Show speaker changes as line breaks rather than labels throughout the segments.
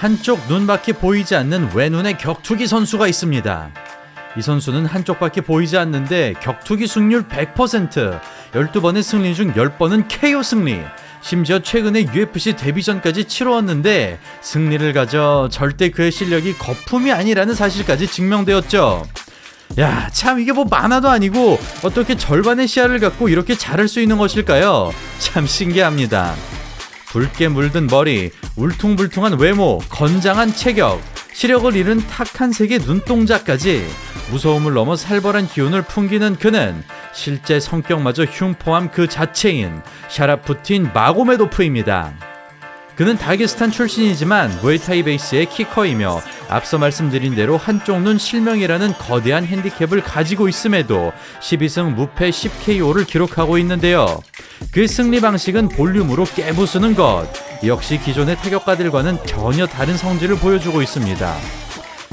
한쪽 눈밖에 보이지 않는 외눈의 격투기 선수가 있습니다. 이 선수는 한쪽밖에 보이지 않는데 격투기 승률 100%, 12번의 승리 중 10번은 KO 승리, 심지어 최근에 UFC 데뷔전까지 치러왔는데 승리를 가져 절대 그의 실력이 거품이 아니라는 사실까지 증명되었죠. 야, 참 이게 뭐 만화도 아니고 어떻게 절반의 시야를 갖고 이렇게 잘할 수 있는 것일까요? 참 신기합니다. 붉게 물든 머리, 울퉁불퉁한 외모, 건장한 체격, 시력을 잃은 탁한 색의 눈동자까지 무서움을 넘어 살벌한 기운을 풍기는 그는 실제 성격마저 흉포함 그 자체인 샤라푸틴 마고메도프입니다. 그는 다게스탄 출신이지만 무에타이 베이스의 키커이며 앞서 말씀드린 대로 한쪽 눈 실명이라는 거대한 핸디캡을 가지고 있음에도 12승 무패 10KO를 기록하고 있는데요. 그 승리 방식은 볼륨으로 깨부수는 것, 역시 기존의 타격가들과는 전혀 다른 성질을 보여주고 있습니다.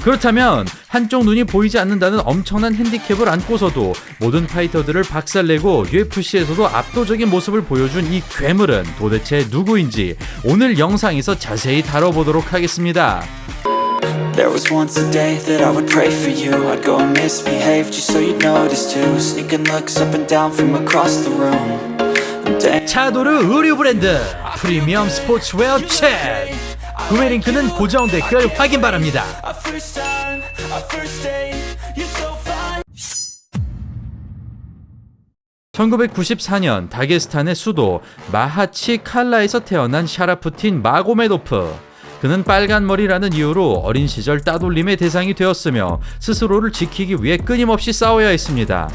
그렇다면 한쪽 눈이 보이지 않는다는 엄청난 핸디캡을 안고서도 모든 파이터들을 박살내고 UFC에서도 압도적인 모습을 보여준 이 괴물은 도대체 누구인지 오늘 영상에서 자세히 다뤄보도록 하겠습니다.
There was once a day that I would pray for you. I'd go and misbehave just so you'd notice too. Sneaking looks up and down from across the room.
차도르 의류 브랜드 프리미엄 스포츠웨어 챗 구매 링크는 고정 댓글 확인 바랍니다. 1994년 다게스탄의 수도 마하치칼라에서 태어난 샤라푸틴 마고메도프. 그는 빨간 머리라는 이유로 어린 시절 따돌림의 대상이 되었으며 스스로를 지키기 위해 끊임없이 싸워야 했습니다.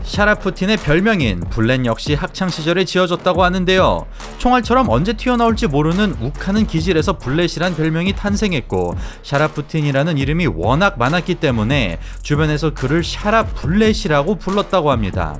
샤라푸틴의 별명인 블렌 역시 학창시절에 지어졌다고 하는데요. 총알처럼 언제 튀어나올지 모르는 욱하는 기질에서 블렛이란 별명이 탄생했고 샤라푸틴이라는 이름이 워낙 많았기 때문에 주변에서 그를 샤라블렛이라고 불렀다고 합니다.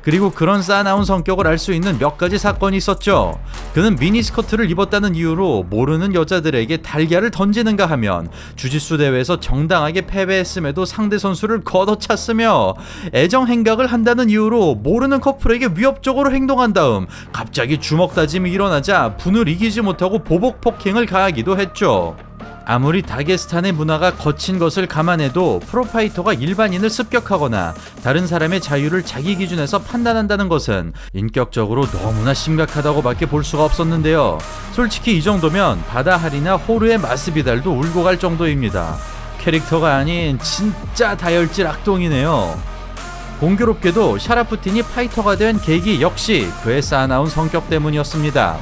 그리고 그런 싸나운 성격을 알 수 있는 몇 가지 사건이 있었죠. 그는 미니스커트를 입었다는 이유로 모르는 여자들에게 달걀을 던지는가 하면 주짓수 대회에서 정당하게 패배했음에도 상대 선수를 걷어찼으며 애정 행각을 한다는 이유로 모르는 커플에게 위협적으로 행동한 다음 갑자기 주먹 다짐이 일어나자 분을 이기지 못하고 보복 폭행을 가하기도 했죠. 아무리 다게스탄의 문화가 거친 것을 감안해도 프로파이터가 일반인을 습격하거나 다른 사람의 자유를 자기 기준에서 판단한다는 것은 인격적으로 너무나 심각하다고 밖에 볼 수가 없었는데요. 솔직히 이 정도면 바다하리나 호르의 마스비달도 울고 갈 정도입니다. 캐릭터가 아닌 진짜 다혈질 악동이네요. 공교롭게도 샤라푸틴이 파이터가 된 계기 역시 그의 쌓아나온 성격 때문이었습니다.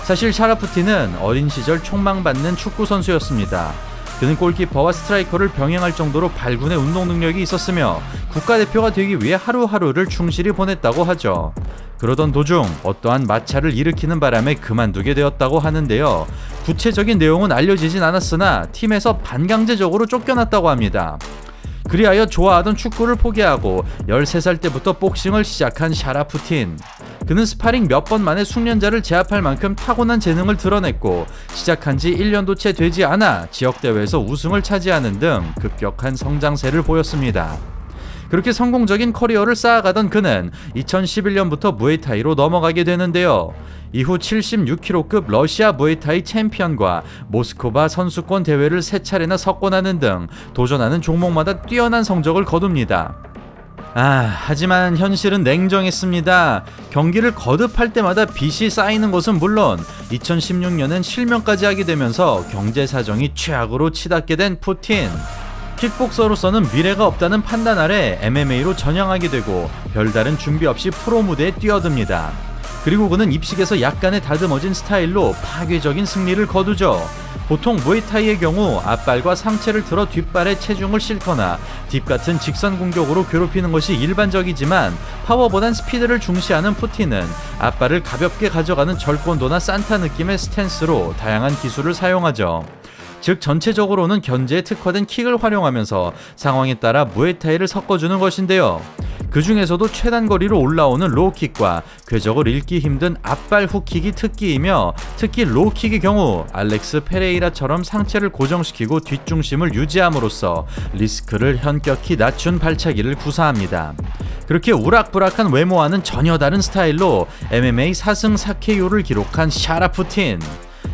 사실 샤라푸틴은 어린 시절 촉망받는 축구 선수였습니다. 그는 골키퍼와 스트라이커를 병행할 정도로 발군의 운동 능력이 있었으며 국가대표가 되기 위해 하루하루를 충실히 보냈다고 하죠. 그러던 도중 어떠한 마찰을 일으키는 바람에 그만두게 되었다고 하는데요. 구체적인 내용은 알려지진 않았으나 팀에서 반강제적으로 쫓겨났다고 합니다. 그리하여 좋아하던 축구를 포기하고 13살 때부터 복싱을 시작한 샤라푸틴. 그는 스파링 몇 번 만에 숙련자를 제압할 만큼 타고난 재능을 드러냈고 시작한 지 1년도 채 되지 않아 지역대회에서 우승을 차지하는 등 급격한 성장세를 보였습니다. 그렇게 성공적인 커리어를 쌓아가던 그는 2011년부터 무에타이로 넘어가게 되는데요. 이후 76kg급 러시아 무에타이 챔피언과 모스크바 선수권 대회를 3차례나 석권하는 등 도전하는 종목마다 뛰어난 성적을 거둡니다. 하지만 현실은 냉정했습니다. 경기를 거듭할 때마다 빚이 쌓이는 것은 물론 2016년엔 실명까지 하게 되면서 경제 사정이 최악으로 치닫게 된 푸틴. 킥복서로서는 미래가 없다는 판단 아래 MMA로 전향하게 되고 별다른 준비 없이 프로 무대에 뛰어듭니다. 그리고 그는 입식에서 약간의 다듬어진 스타일로 파괴적인 승리를 거두죠. 보통 무에타이의 경우 앞발과 상체를 들어 뒷발에 체중을 싣거나 딥 같은 직선 공격으로 괴롭히는 것이 일반적이지만 파워보단 스피드를 중시하는 푸틴은 앞발을 가볍게 가져가는 절권도나 산타 느낌의 스탠스로 다양한 기술을 사용하죠. 즉 전체적으로는 견제에 특화된 킥을 활용하면서 상황에 따라 무에타이를 섞어주는 것인데요. 그 중에서도 최단 거리로 올라오는 로우킥과 궤적을 읽기 힘든 앞발 훅킥이 특기이며 특히 로우킥의 경우 알렉스 페레이라처럼 상체를 고정시키고 뒷중심을 유지함으로써 리스크를 현격히 낮춘 발차기를 구사합니다. 그렇게 우락부락한 외모와는 전혀 다른 스타일로 MMA 4승 4KO를 기록한 샤라푸틴.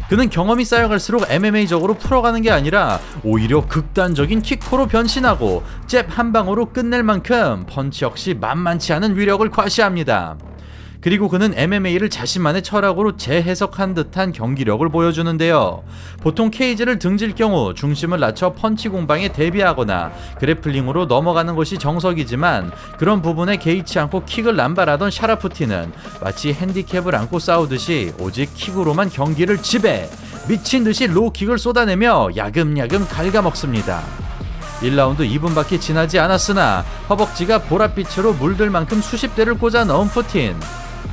그는 경험이 쌓여갈수록 MMA적으로 풀어가는 게 아니라 오히려 극단적인 킥코로 변신하고 잽 한 방으로 끝낼 만큼 펀치 역시 만만치 않은 위력을 과시합니다. 그리고 그는 MMA를 자신만의 철학으로 재해석한 듯한 경기력을 보여주는데요. 보통 케이지를 등질 경우 중심을 낮춰 펀치 공방에 대비하거나 그래플링으로 넘어가는 것이 정석이지만 그런 부분에 개의치 않고 킥을 남발하던 샤라푸틴은 마치 핸디캡을 안고 싸우듯이 오직 킥으로만 경기를 지배, 미친듯이 로우킥을 쏟아내며 야금야금 갉아먹습니다. 1라운드 2분밖에 지나지 않았으나 허벅지가 보랏빛으로 물들 만큼 수십 대를 꽂아 넣은 푸틴.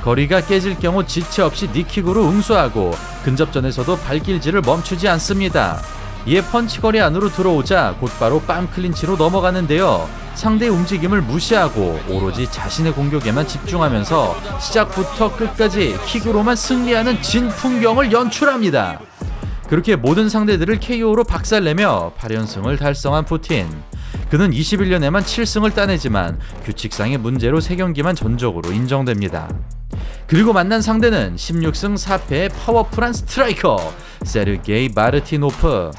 거리가 깨질 경우 지체 없이 니킥으로 응수하고 근접전에서도 발길질을 멈추지 않습니다. 이에 펀치거리 안으로 들어오자 곧바로 빰 클린치로 넘어가는데요. 상대의 움직임을 무시하고 오로지 자신의 공격에만 집중하면서 시작부터 끝까지 킥으로만 승리하는 진풍경을 연출합니다. 그렇게 모든 상대들을 KO로 박살내며 8연승을 달성한 푸틴. 그는 21년에만 7승을 따내지만 규칙상의 문제로 3경기만 전적으로 인정됩니다. 그리고 만난 상대는 16승 4패의 파워풀한 스트라이커 세르게이 마르티노프.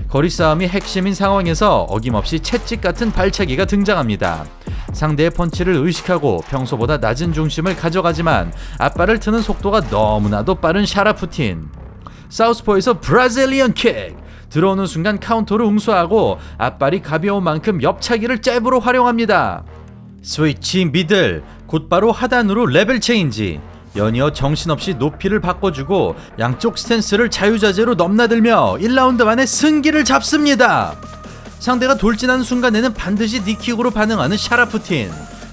거리 싸움이 핵심인 상황에서 어김없이 채찍 같은 발차기가 등장합니다. 상대의 펀치를 의식하고 평소보다 낮은 중심을 가져가지만 앞발을 트는 속도가 너무나도 빠른 샤라푸틴. 사우스포에서 브라질리언 킥! 들어오는 순간 카운터를 응수하고 앞발이 가벼운 만큼 옆차기를 잽으로 활용합니다. 스위치 미들, 곧바로 하단으로 레벨 체인지. 연이어 정신없이 높이를 바꿔주고 양쪽 스탠스를 자유자재로 넘나들며 1라운드 만에 승기를 잡습니다. 상대가 돌진하는 순간에는 반드시 니킥으로 반응하는 샤라푸틴.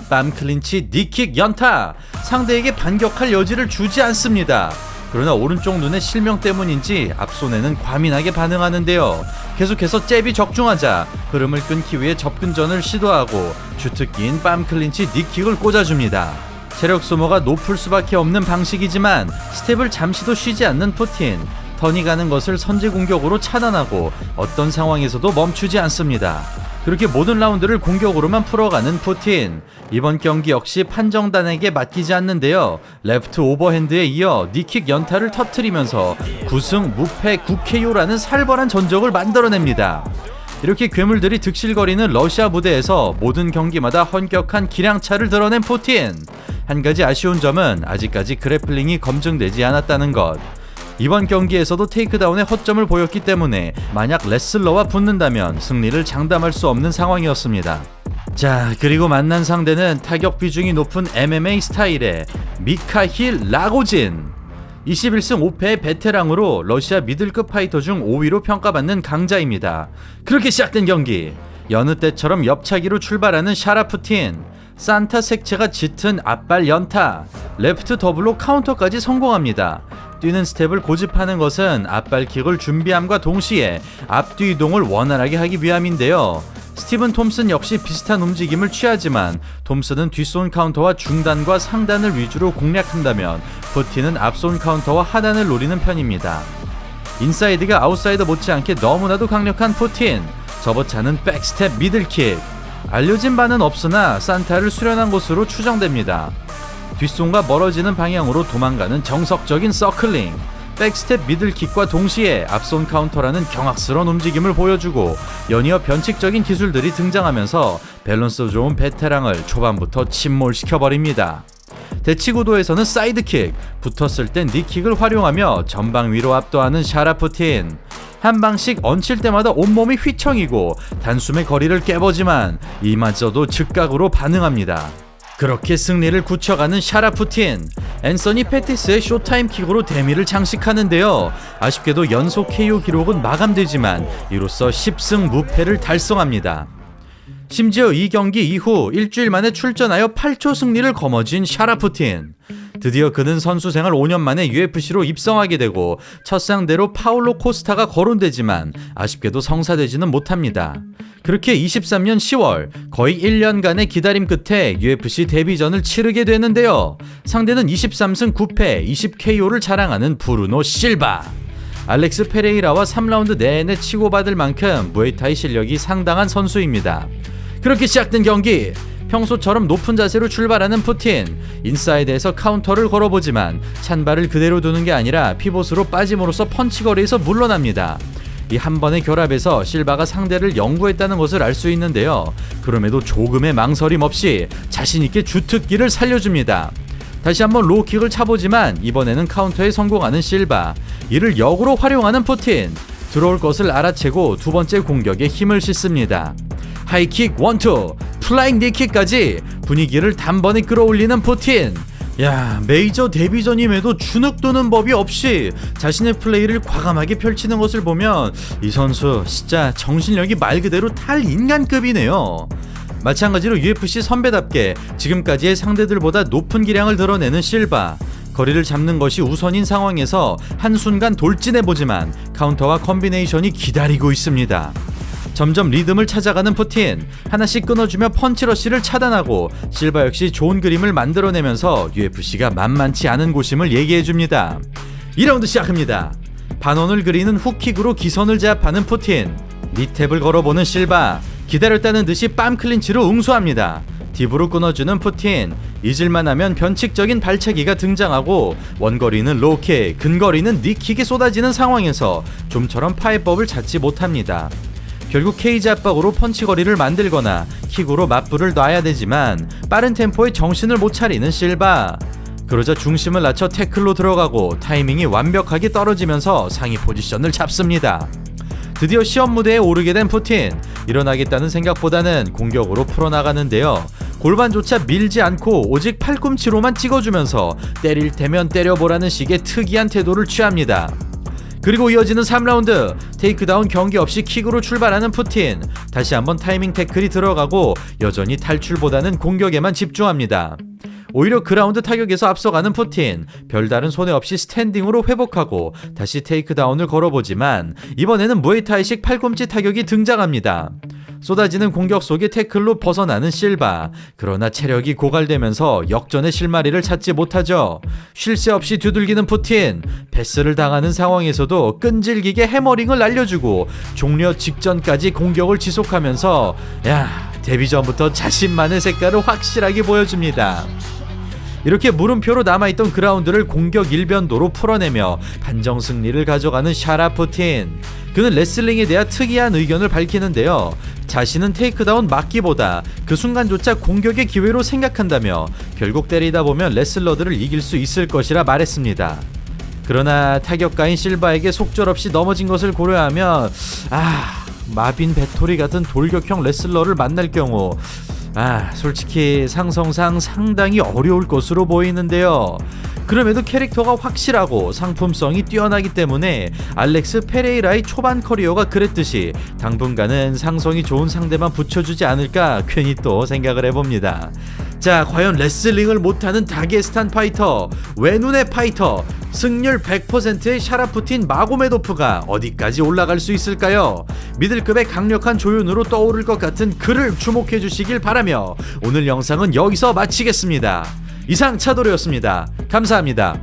빰 클린치 니킥 연타. 상대에게 반격할 여지를 주지 않습니다. 그러나 오른쪽 눈의 실명 때문인지 앞손에는 과민하게 반응하는데요. 계속해서 잽이 적중하자 흐름을 끊기 위해 접근전을 시도하고 주특기인 빰 클린치 니킥을 꽂아줍니다. 체력 소모가 높을 수밖에 없는 방식이지만 스텝을 잠시도 쉬지 않는 푸틴. 턴이 가는 것을 선제 공격으로 차단하고 어떤 상황에서도 멈추지 않습니다. 그렇게 모든 라운드를 공격으로만 풀어가는 푸틴. 이번 경기 역시 판정단에게 맡기지 않는데요. 레프트 오버핸드에 이어 니킥 연타를 터뜨리면서 9승 무패 9KO라는 살벌한 전적을 만들어냅니다. 이렇게 괴물들이 득실거리는 러시아 무대에서 모든 경기마다 헌격한 기량차를 드러낸 푸틴. 한 가지 아쉬운 점은 아직까지 그래플링이 검증되지 않았다는 것. 이번 경기에서도 테이크다운의 허점을 보였기 때문에 만약 레슬러와 붙는다면 승리를 장담할 수 없는 상황이었습니다. 자, 그리고 만난 상대는 타격 비중이 높은 MMA 스타일의 미카힐 라고진. 21승 5패의 베테랑으로 러시아 미들급 파이터 중 5위로 평가받는 강자입니다. 그렇게 시작된 경기. 여느 때처럼 옆차기로 출발하는 샤라푸틴. 산타 색채가 짙은 앞발 연타, 레프트 더블로 카운터까지 성공합니다. 뛰는 스텝을 고집하는 것은 앞발킥을 준비함과 동시에 앞뒤 이동을 원활하게 하기 위함인데요. 스티븐 톰슨 역시 비슷한 움직임을 취하지만 톰슨은 뒷손 카운터와 중단과 상단을 위주로 공략한다면 푸틴은 앞손 카운터와 하단을 노리는 편입니다. 인사이드가 아웃사이더 못지않게 너무나도 강력한 푸틴. 접어차는 백스텝 미들킥. 알려진 바는 없으나 산타를 수련한 것으로 추정됩니다. 뒷손과 멀어지는 방향으로 도망가는 정석적인 서클링. 백스텝 미들킥과 동시에 앞손 카운터라는 경악스러운 움직임을 보여주고 연이어 변칙적인 기술들이 등장하면서 밸런스 좋은 베테랑을 초반부터 침몰시켜버립니다. 대치구도에서는 사이드킥, 붙었을 땐 니킥을 활용하며 전방 위로 압도하는 샤라푸틴. 한 방씩 얹힐 때마다 온몸이 휘청이고 단숨에 거리를 깨보지만 이마저도 즉각으로 반응합니다. 그렇게 승리를 굳혀가는 샤라푸틴. 앤서니 패티스의 쇼타임 킥으로 대미를 장식하는데요. 아쉽게도 연속 KO 기록은 마감되지만 이로써 10승 무패를 달성합니다. 심지어 이 경기 이후 일주일 만에 출전하여 8초 승리를 거머쥔 샤라푸틴. 드디어 그는 선수 생활 5년 만에 UFC로 입성하게 되고 첫 상대로 파울로 코스타가 거론되지만 아쉽게도 성사되지는 못합니다. 그렇게 23년 10월 거의 1년간의 기다림 끝에 UFC 데뷔전을 치르게 되는데요. 상대는 23승 9패 20KO를 자랑하는 브루노 실바. 알렉스 페레이라와 3라운드 내내 치고받을 만큼 무에타이 실력이 상당한 선수입니다. 그렇게 시작된 경기. 평소처럼 높은 자세로 출발하는 푸틴. 인사이드에서 카운터를 걸어보지만 찬발을 그대로 두는 게 아니라 피봇으로 빠짐으로써 펀치거리에서 물러납니다. 이 한 번의 결합에서 실바가 상대를 연구했다는 것을 알 수 있는데요. 그럼에도 조금의 망설임 없이 자신있게 주특기를 살려줍니다. 다시 한번 로우킥을 차보지만 이번에는 카운터에 성공하는 실바. 이를 역으로 활용하는 푸틴. 들어올 것을 알아채고 두 번째 공격에 힘을 싣습니다. 하이킥 1-2, 플라잉 니킥까지 분위기를 단번에 끌어올리는 푸틴. 야, 메이저 데뷔전임에도 주눅드는 법이 없이 자신의 플레이를 과감하게 펼치는 것을 보면 이 선수 진짜 정신력이 말 그대로 탈인간급이네요. 마찬가지로 UFC 선배답게 지금까지의 상대들보다 높은 기량을 드러내는 실바. 거리를 잡는 것이 우선인 상황에서 한순간 돌진해보지만 카운터와 콤비네이션이 기다리고 있습니다. 점점 리듬을 찾아가는 푸틴. 하나씩 끊어주며 펀치러쉬를 차단하고 실바 역시 좋은 그림을 만들어내면서 UFC가 만만치 않은 곳임을 얘기해줍니다. 2라운드 시작합니다. 반원을 그리는 훅킥으로 기선을 제압하는 푸틴. 니탭을 걸어보는 실바. 기다렸다는 듯이 빰 클린치로 응수합니다. 딥으로 끊어주는 푸틴. 잊을만 하면 변칙적인 발차기가 등장하고 원거리는 로우킥, 근거리는 니킥이 쏟아지는 상황에서 좀처럼 파해법을 찾지 못합니다. 결국 케이지 압박으로 펀치거리를 만들거나 킥으로 맞불을 놔야 되지만 빠른 템포에 정신을 못 차리는 실바. 그러자 중심을 낮춰 태클로 들어가고 타이밍이 완벽하게 떨어지면서 상위 포지션을 잡습니다. 드디어 시험 무대에 오르게 된 푸틴. 일어나겠다는 생각보다는 공격으로 풀어나가는데요. 골반조차 밀지 않고 오직 팔꿈치로만 찍어주면서 때릴 테면 때려보라는 식의 특이한 태도를 취합니다. 그리고 이어지는 3라운드. 테이크다운 경기 없이 킥으로 출발하는 푸틴. 다시 한번 타이밍 태클이 들어가고 여전히 탈출보다는 공격에만 집중합니다. 오히려 그라운드 타격에서 앞서가는 푸틴. 별다른 손해 없이 스탠딩으로 회복하고 다시 테이크다운을 걸어보지만 이번에는 무에타이식 팔꿈치 타격이 등장합니다. 쏟아지는 공격 속에 태클로 벗어나는 실바. 그러나 체력이 고갈되면서 역전의 실마리를 찾지 못하죠. 쉴 새 없이 두들기는 푸틴. 패스를 당하는 상황에서도 끈질기게 해머링을 날려주고 종료 직전까지 공격을 지속하면서 데뷔 전부터 자신만의 색깔을 확실하게 보여줍니다. 이렇게 물음표로 남아있던 그라운드를 공격 일변도로 풀어내며 판정 승리를 가져가는 샤라푸틴. 그는 레슬링에 대한 특이한 의견을 밝히는데요. 자신은 테이크다운 막기보다 그 순간조차 공격의 기회로 생각한다며 결국 때리다 보면 레슬러들을 이길 수 있을 것이라 말했습니다. 그러나 타격가인 실바에게 속절없이 넘어진 것을 고려하면 마빈 배토리 같은 돌격형 레슬러를 만날 경우 솔직히 상성상 상당히 어려울 것으로 보이는데요. 그럼에도 캐릭터가 확실하고 상품성이 뛰어나기 때문에 알렉스 페레이라의 초반 커리어가 그랬듯이 당분간은 상성이 좋은 상대만 붙여주지 않을까 괜히 또 생각을 해봅니다. 자, 과연 레슬링을 못하는 다게스탄 파이터, 외눈의 파이터, 승률 100%의 샤라푸틴 마고메도프가 어디까지 올라갈 수 있을까요? 미들급의 강력한 조윤으로 떠오를 것 같은 그를 주목해 주시길 바라며 오늘 영상은 여기서 마치겠습니다. 이상 차도르였습니다. 감사합니다.